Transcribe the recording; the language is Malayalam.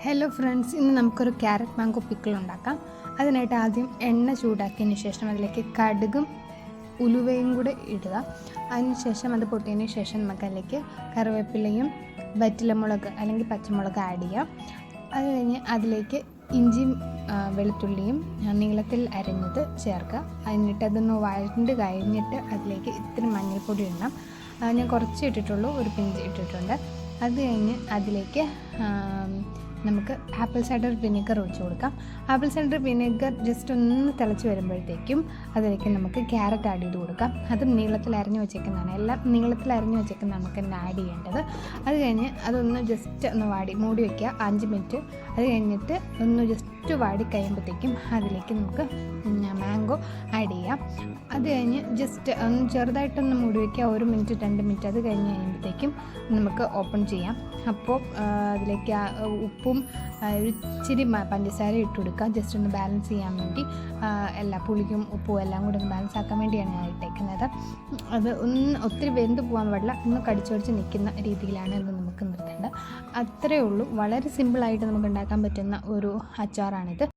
ഹലോ ഫ്രണ്ട്സ്, ഇന്ന് നമുക്കൊരു ക്യാരറ്റ് മാംഗോ പിക്കിൾ ഉണ്ടാക്കാം. അതിനായിട്ട് ആദ്യം എണ്ണ ചൂടാക്കിയതിന് ശേഷം അതിലേക്ക് കടുകും ഉലുവയും കൂടെ ഇടുക. അതിനുശേഷം അത് പൊട്ടിയതിന് ശേഷം നമുക്ക് അതിലേക്ക് കറിവേപ്പിലയും വറ്റൽമുളക് അല്ലെങ്കിൽ പച്ചമുളക് ആഡ് ചെയ്യാം. അത് കഴിഞ്ഞ് അതിലേക്ക് ഇഞ്ചിയും വെളുത്തുള്ളിയും നീളത്തിൽ അരിഞ്ഞത് ചേർക്കുക. എന്നിട്ട് അതൊന്ന് വഴണ്ട് കഴിഞ്ഞിട്ട് അതിലേക്ക് ഇത്തിരി മഞ്ഞൾപ്പൊടി ഇടണം. ഞാൻ കുറച്ച് ഇട്ടിട്ടുള്ളൂ, ഒരു പിഞ്ച് ഇട്ടിട്ടുണ്ട്. അത് കഴിഞ്ഞ് അതിലേക്ക് നമുക്ക് ആപ്പിൾ സൈഡർ വിനെഗർ ഒഴിച്ച് കൊടുക്കാം. ആപ്പിൾ സൈഡർ വിനെഗർ ജസ്റ്റ് ഒന്ന് തിളച്ച് വരുമ്പോഴത്തേക്കും അതിലേക്ക് നമുക്ക് ക്യാരറ്റ് ആഡ് ചെയ്ത് കൊടുക്കാം. അതും നീളത്തിൽ അരിഞ്ഞ് വെച്ചേക്കുന്നതാണ്, എല്ലാം നീളത്തിൽ അരിഞ്ഞ് വെച്ചേക്കുന്നതാണ് നമുക്ക് തന്നെ ആഡ് ചെയ്യേണ്ടത്. അത് കഴിഞ്ഞ് അതൊന്ന് ജസ്റ്റ് ഒന്ന് മൂടി വയ്ക്കുക 5 മിനിറ്റ്. അത് കഴിഞ്ഞിട്ട് ഒന്ന് ജസ്റ്റ് വാടി കഴിയുമ്പോഴത്തേക്കും അതിലേക്ക് നമുക്ക് മാംഗോ ആഡ് ചെയ്യാം. അത് കഴിഞ്ഞ് ജസ്റ്റ് ഒന്ന് ചെറുതായിട്ടൊന്ന് മൂടി വയ്ക്കുക 1 മിനിറ്റ് 2 മിനിറ്റ്. അത് കഴിഞ്ഞ് കഴിയുമ്പോഴത്തേക്കും നമുക്ക് ഓപ്പൺ ചെയ്യാം. അപ്പോൾ അതിലേക്ക് ഉപ്പും ഇച്ചിരി പഞ്ചസാര ഇട്ട് കൊടുക്കുക, ജസ്റ്റ് ഒന്ന് ബാലൻസ് ചെയ്യാൻ വേണ്ടി. എല്ലാ പുളിക്കും ഉപ്പും എല്ലാം കൂടി ഒന്ന് ബാലൻസ് ആക്കാൻ വേണ്ടിയാണ് ഞാൻ ഇട്ടേക്കുന്നത്. അത് ഒത്തിരി വെന്ത് പോകാൻ പാടില്ല, ഒന്ന് കടിച്ചൊടിച്ച് നിൽക്കുന്ന രീതിയിലാണ് ഇത് നമുക്ക് നിർത്തേണ്ടത്. അത്രയേ ഉള്ളൂ. വളരെ സിമ്പിളായിട്ട് നമുക്ക് ഉണ്ടാക്കാൻ പറ്റുന്ന ഒരു അച്ചാറാണിത്.